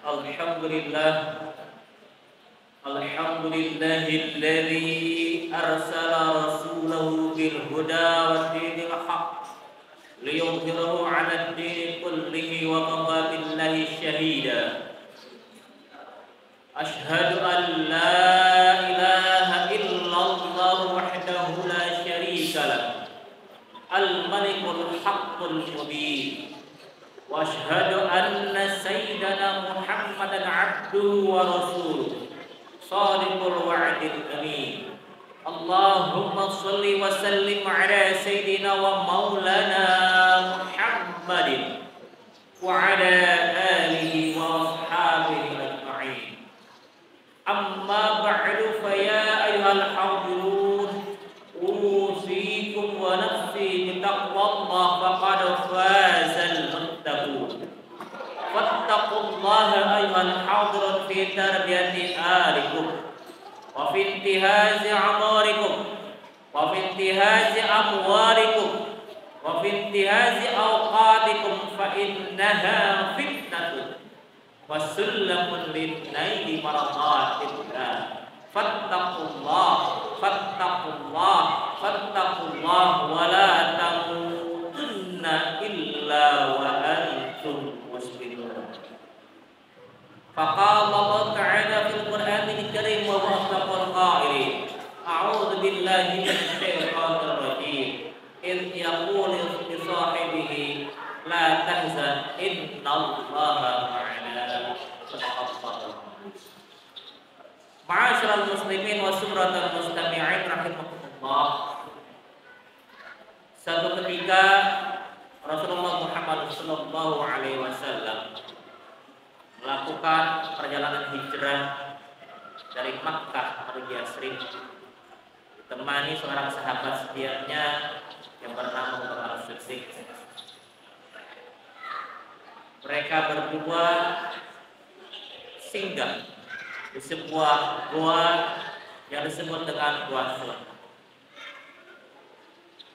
Alhamdulillah, alhamdulillahilladzi arsala rasulahu bil huda wa dinil haqq liyudhhirahu 'ala ad-dini kullihi wa kafa billahi shahida. Ashhadu an la ilaha illallah wahdahu la syarika lah, al-malikul haqqul mubin. Wa ashhadu anna sayyidana Muhammadan 'abduhu wa rasuluh, shadiqul wa'dil amin. Allahumma shalli wa sallim ala sayyidina wa maulana Muhammadin wa ala alihi wa ashabihi ajma'in. Amma ba'du, fa ya ayyuhal hadirun, usikum wa nafsi bitaqwallah faqad fazal muttaqun. Wattaqullaha ayyuhal hadirun fi tarbiyati ahlikum wa fi intihazi amarikum wa fi intihazi amwalikum wa fi intihazi awqatikum fa innaha fitnatun wa sullamun lin-naili maradatillah. Fattaqullah wa la tamutunna illa wa antum muslimun. Faqala Allah Ta'ala fil Qur'anil Karim wa asdaqal qailin. A'udzu billahi minasy syaithanir rajim. Idh yaqulu li sahibihi la tahzan innallaha ma'ana. Ma'asyiral muslimin wa sumratal mustami'in rahimakumullah. Suatu ketika Rasulullah Muhammad sallallahu alaihi wasallam melakukan perjalanan hijrah dari Makkah menuju Yathrib, ditemani seorang sahabat setianya yang bernama Abu Bakar As-Siddiq. Mereka berdua singgah di sebuah gua yang disebut dengan Gua Sur.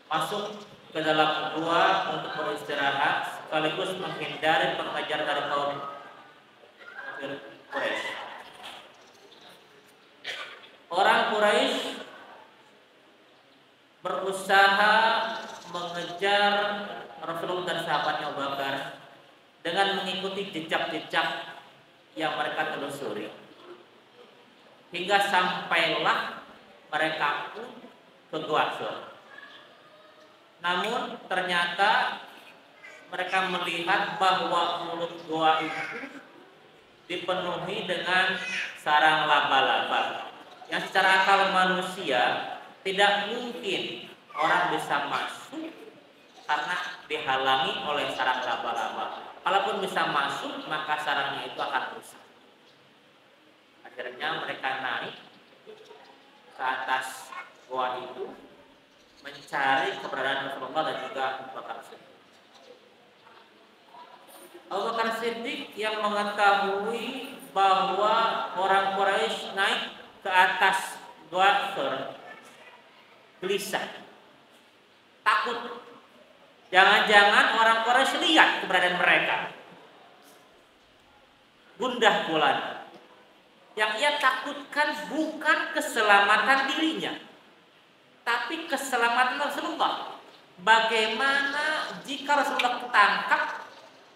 Masuk ke dalam gua untuk beristirahat sekaligus menghindari pengejar dari kaum Quraisy. Orang Quraisy berusaha mengejar Rasulullah dan sahabatnya Abu Bakar dengan mengikuti jejak-jejak yang mereka telusuri, hingga sampailah mereka pun ke Gua Sur. Namun ternyata mereka melihat bahwa mulut gua itu dipenuhi dengan sarang laba-laba yang secara akal manusia tidak mungkin orang bisa masuk karena dihalangi oleh sarang laba-laba. Kalaupun bisa masuk, maka sarangnya itu akan rusak. Akhirnya mereka naik ke atas gua itu mencari keberadaan Rasulullah dan juga Abu Bakar Siddiq. Abu Bakar Siddiq yang mengetahui bahwa orang Quraisy naik ke atas Gua Sur gelisah, takut. Jangan-jangan orang Quraisy lihat keberadaan mereka. Gundah gulana. Yang ia takutkan bukan keselamatan dirinya, tapi keselamatan Rasulullah. Bagaimana jika Rasulullah ketangkap,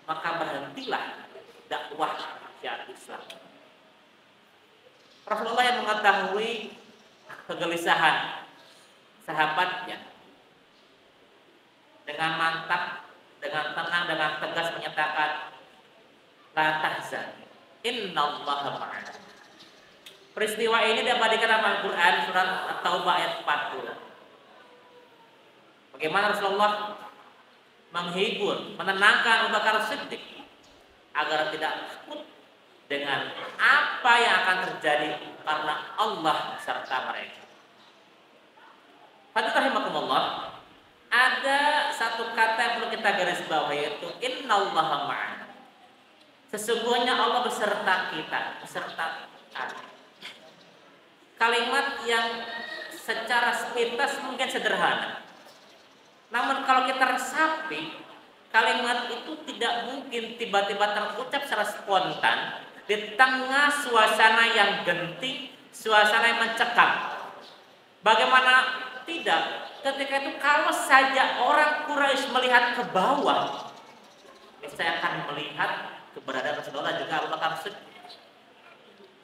maka berhentilah dakwah syariat Islam. Rasulullah yang mengetahui kegelisahan sahabatnya, dengan mantap, dengan tenang, dengan tegas menyatakan, la tahzan, innallaha ma'ana. Peristiwa ini diabadikan dalam Al-Quran surat At-Taubah ayat 40. Bagaimana Rasulullah menghibur, menenangkan Abu Bakar Siddiq agar tidak takut dengan apa yang akan terjadi karena Allah serta mereka. Hadirin rahimakumullah, ada satu kata yang perlu kita garis bawahi, yaitu innallaha ma'ana. Sesungguhnya Allah beserta kita, beserta kita. Kalimat yang secara sepintas mungkin sederhana, namun kalau kita resapi, kalimat itu tidak mungkin tiba-tiba terucap secara spontan di tengah suasana yang genting, suasana yang mencekam. Bagaimana tidak? Ketika itu kalau saja orang Quraisy melihat ke bawah, saya akan melihat keberadaan Rasulullah juga Abu Bakar Siddiq.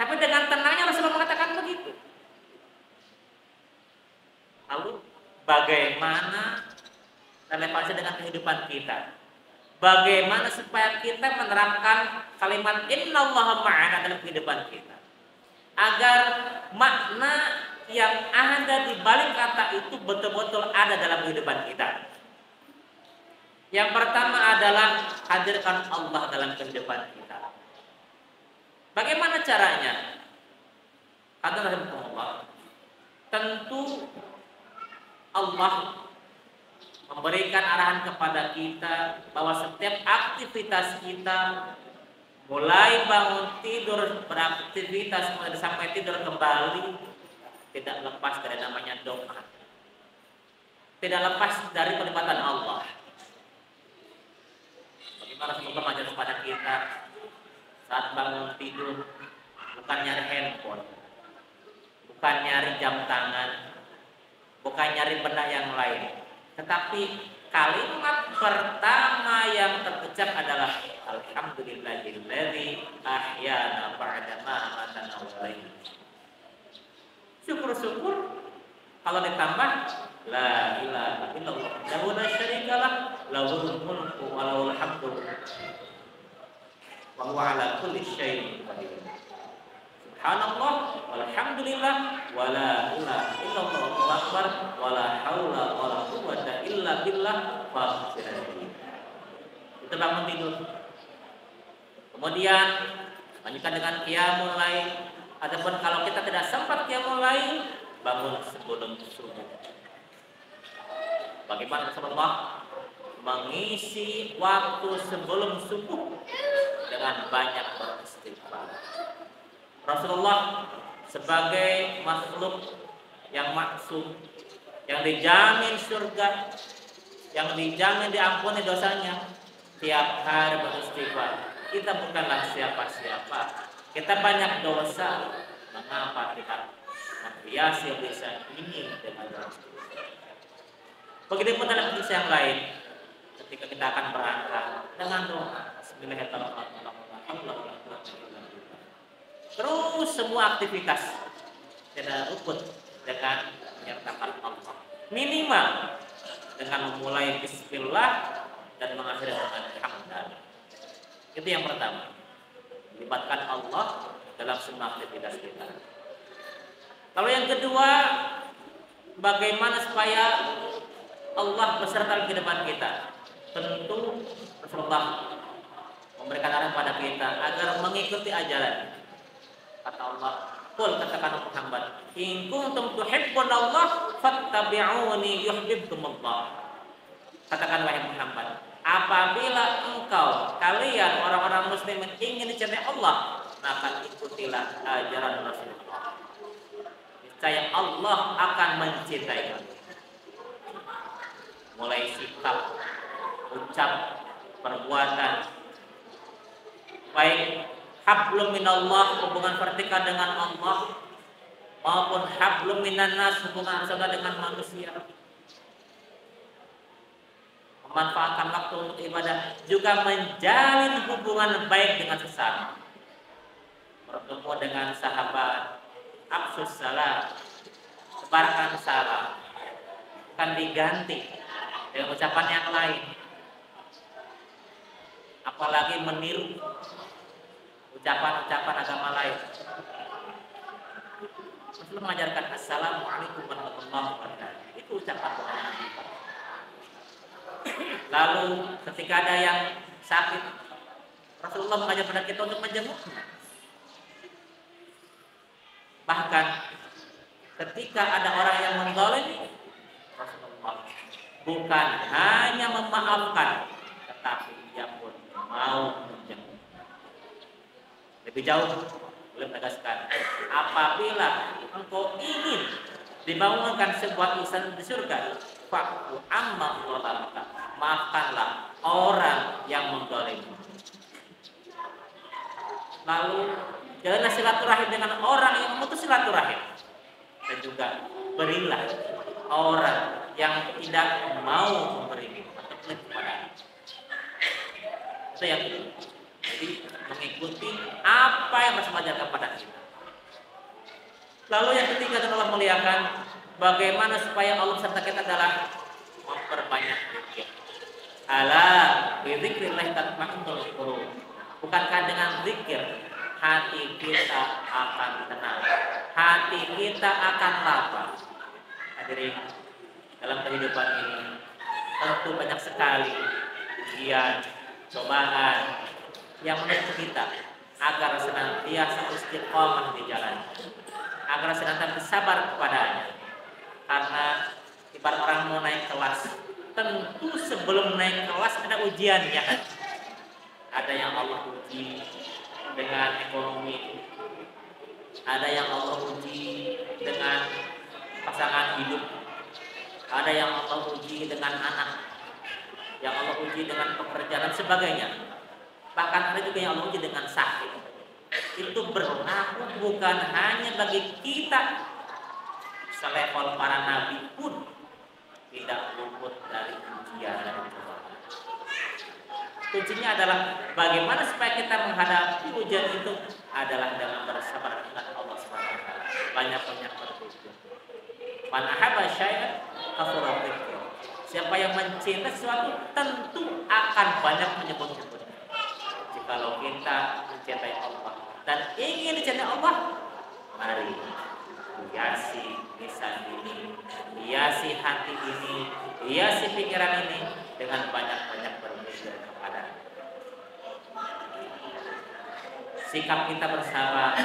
Tapi dengan tenangnya Rasulullah mengatakan begitu. Lalu bagaimana relevansi dengan kehidupan kita? Bagaimana supaya kita menerapkan kalimat innallaha ma'ana dalam kehidupan kita? Agar makna yang ada di balik kata itu betul-betul ada dalam kehidupan kita. Yang pertama adalah hadirkan Allah dalam kehidupan kita. Bagaimana caranya? Kata Rasulullah, tentu Allah memberikan arahan kepada kita bahwa setiap aktivitas kita, mulai bangun tidur beraktivitas sampai tidur kembali, tidak lepas dari namanya doa, tidak lepas dari pelibatan Allah. Bagaimana Rasulullah mengajar kepada kita saat bangun tidur, bukan nyari handphone, bukan nyari jam tangan, bukan nyari benda yang lain, tetapi kalimat pertama yang terucap adalah alhamdulillahilladzi ahyana ba'da ma amatana wa ilayhi. Syukur-syukur kalau ditambah la ilaha illallah la syarikalah lahul mulku wa lahul hamdu wa huwa ala kulli syai'in qadir. Subhanallah walhamdulillah wa la ilaha illallah wallahu akbar wa la haula wa la quwwata illa billah faghfirli. Itu bangun tidur. Kemudian lanjutkan dengan qiyamul lail. Adapun kalau kita tidak sempat qiyamul lail, bangun sebelum subuh. Bagaimana Rasulullah mengisi waktu sebelum subuh dengan banyak beristighfar. Rasulullah sebagai makhluk yang maksum, yang dijamin surga, yang dijamin diampuni dosanya, tiap hari beristighfar. Kita bukanlah siapa-siapa, kita banyak dosa. Mengapa kita menghiasi lisan ini dengan beristighfar? Begitupun dalam hadis yang lain, ketika kita akan berangkat dengan doa Bismillahirrahmanirrahim. Terus semua aktivitas tidak luput dengan menyertakan Allah. Minimal dengan memulai bismillah dan mengakhiri dengan hamdalah. Itu yang pertama. Melibatkan Allah dalam semua aktivitas kita. Lalu yang kedua, bagaimana supaya Allah beserta dalam kehidupan kita? Tentu Rasulullah memberikan arahan pada kita agar mengikuti ajaran. Kata Allah, qul katakan Muhammad, in kuntum tuhibbunallah fattabi'uni yuhibbukumullah. Katakan wahai Muhammad, apabila engkau kalian orang-orang muslimin ingin dicintai Allah, maka ikutilah ajaran Rasulullah. Niscaya Allah akan mencintai kamu. Mulai sikap, ucap, perbuatan, baik hablum minallah, hubungan vertikal dengan Allah, maupun hablum minannas, hubungan saudara dengan manusia. Memanfaatkan waktu untuk ibadah, juga menjalin hubungan baik dengan sesama. Bertemu dengan sahabat, afsus salam, sebarkan salam, bukan diganti dengan ucapan yang lain. Apalagi meniru ucapan-ucapan agama lain. Rasulullah mengajarkan assalamualaikum warahmatullahi wabarakatuh. Itu ucapan Nabi. Lalu ketika ada yang sakit, Rasulullah mengajar pada kita untuk menjenguknya. Bahkan ketika ada orang yang menzalimi, Rasulullah bukan hanya memaafkan, tetapi dia pun mau menjenguk. Lebih jauh beliau menegaskan, apabila engkau ingin dibangunkan sebuah insan di surga, fa'fu amma zalamaka, maafkanlah orang yang menzalimi. Lalu jalanlah silaturahim dengan orang yang memutus silaturahim. Dan juga berilah orang yang tidak mau memberi atau pelit kepada. Itu yang kedua. Jadi mengikuti apa yang Rasul ajarkan kepada kita. Lalu yang ketiga adalah muliakan bagaimana supaya Allah serta kita adalah memperbanyak zikir. Ala bi dzikrillah tatma'innul qulub. Bukankah dengan zikir hati kita akan tenang, hati kita akan lapang. Hadirin, dalam kehidupan ini tentu banyak sekali ujian, cobaan yang menuntut kita agar senantiasa istiqomah di jalan, agar senantiasa bersabar kepadanya. Karena ibarat orang mau naik kelas, tentu sebelum naik kelas ada ujiannya. Ada yang Allah uji dengan ekonomi, ada yang Allah uji dengan pasangan hidup, ada yang Allah uji dengan anak, yang Allah uji dengan pekerjaan dan sebagainya. Bahkan ada juga yang Allah uji dengan sakit. Itu berlaku bukan hanya bagi kita, selevel para nabi pun tidak luput dari ujian dan cobaan. Kuncinya adalah bagaimana supaya kita menghadapi ujian itu adalah dengan bersabar dengan Allah SWT. Banyak-banyak berzikir. Man ahabba syai'an kathura dzikruh. Siapa yang mencintai sesuatu tentu akan banyak menyebut-nyebutnya. Jikalau kita mencintai Allah dan ingin dicintai Allah, mari hiasi lisan ini, hiasi hati ini, hiasi pikiran ini dengan banyak-banyak berzikir kepada. Sikap kita bersabar,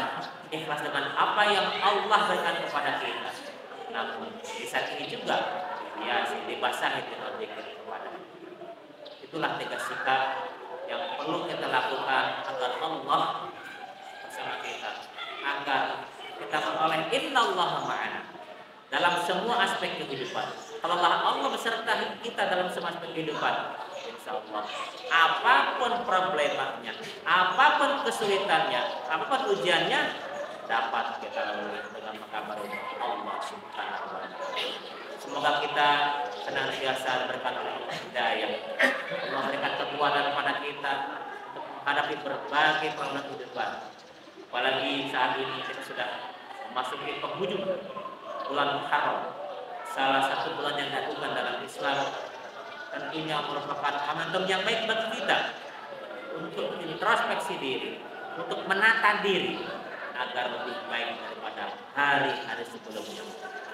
ikhlas dengan apa yang Allah berikan kepada kita. Namun di saat ini juga hiasi, dibasahi dengan zikir kepada. Itulah tiga sikap yang perlu kita lakukan agar Allah bersama kita, agar kita menoleh innallaha ma'ana dalam semua aspek kehidupan. Kalau Allah beserta kita dalam semua aspek kehidupan, insya Allah apapun problemanya, apapun kesulitannya, apapun ujiannya dapat kita lalui dengan mengabari Allah Subhanahu wa taala. Semoga kita senantiasa diberikan hidayah, Allah berikan kekuatan kepada kita untuk menghadapi berbagai problem kehidupan. Apalagi saat ini kita sudah memasuki penghujung bulan Muharram, salah satu bulan yang diagunkan dalam Islam. Tentunya merupakan momentum yang baik bagi kita untuk introspeksi diri, untuk menata diri agar lebih baik daripada hari-hari sebelumnya,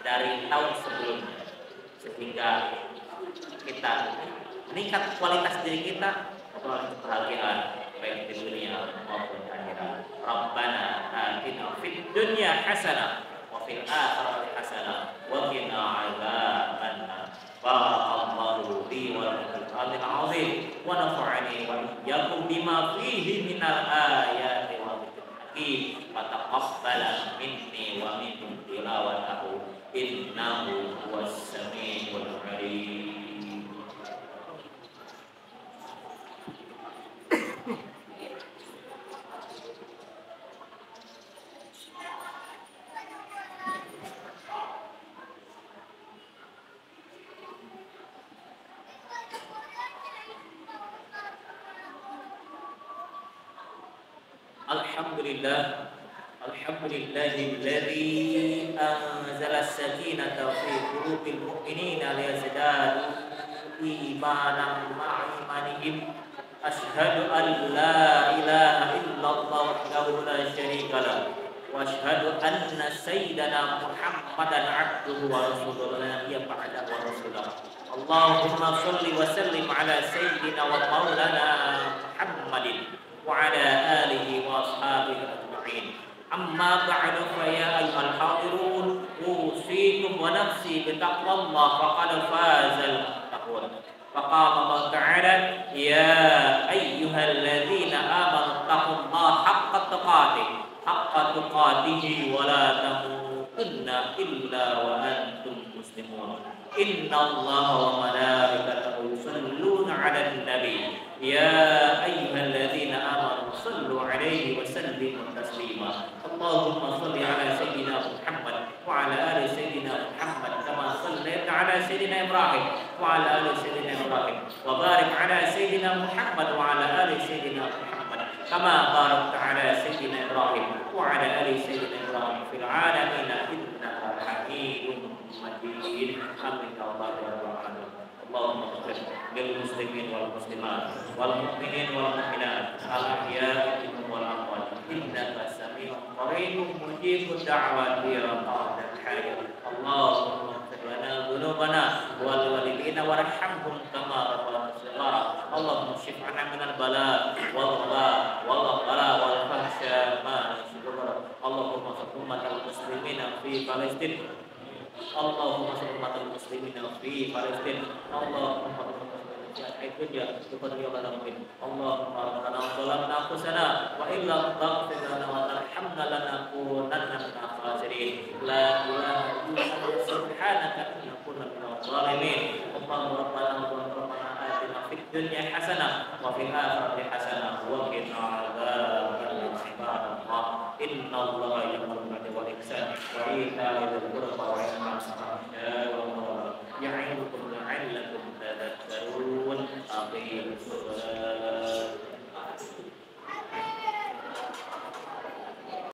dari tahun sebelumnya, sehingga kita meningkat kualitas diri kita, memperoleh kebahagiaan baik di dunia maupun di akhirat. Rabbana atina fid dunya hasanah wa fil akhirati hasanah wa qina adzabannar. Barakallahu li wa lakum fil azim wa nafa'ani wa iyyakum bima fihi minal ayati wa dzikril hakim. Fataqabbal minni wa minkum tilawatahu innahu huwas samiul alim. Alhamdulillahilladzi anzala as-sakinata fi qulubil mu'minina liyazdadu imanan ma'a imanihim. Asyhadu an la ilaha illallah wahdahu la syarika lah wa asyhadu anna sayyidana Muhammadan abduhu wa rasuluhu la nabiyya ba'dahu wa rasuluhu. Allahumma shalli wa sallim ala sayyidina wa maulana Muhammadin wa ala alihi wa ashabihi ajma'in. Amma ba'du fa ya ayyuhal hadirun usikum wa nafsi bi taqwallah faqad fazal muttaqun. Faqala Allah Ta'ala ya ayyuhalladzina amanu taqullaha haqqa tuqatih wa la tamutunna illa wa antum muslimun. Innallaha wa malaikatahu yusholluna 'alan nabi ya ayyuhalladzina amanu sallu 'alaihi عليه وسلم تسليما. اللهم صل على سيدنا محمد وعلى آل سيدنا محمد كما صليت على سيدنا إبراهيم وعلى آل سيدنا إبراهيم وبارك على سيدنا محمد وعلى آل سيدنا محمد كما باركت على سيدنا إبراهيم وعلى آل سيدنا إبراهيم في العالمين إنك حميد مجيد. آمين يا الله يا رب العالمين. اللهم اغفر للمسلمين والمسلمات والمؤمنين والمؤمنات الأحياء منهم والأموات إنك سميع قريب مجيب الدعوات يا رب الحي. اللهم اغفر لنا ذنوبنا ولوالدينا وارحمهم كما ربنا صغارا. اللهم اكشف عنا من البلاء والوباء والغلاء والفحشاء ما نشكر. اللهم صل أمة المسلمين في فلسطين. اللهم صل أمة المسلمين في فلسطين. اللهم الدنيا بقدر يوم. اللهم ربنا ظلمنا أنفسنا وإن لم تغفر لنا وترحمنا لنكونن من الخاسرين. لا إله إلا أنت سبحانك إنا كنا من الظالمين. اللهم ربنا آتنا في الدنيا حسنة وفي الآخرة حسنة وقنا عذاب النار. إن الله يأمر بالعدل والإحسان وإيتاء ذي القربى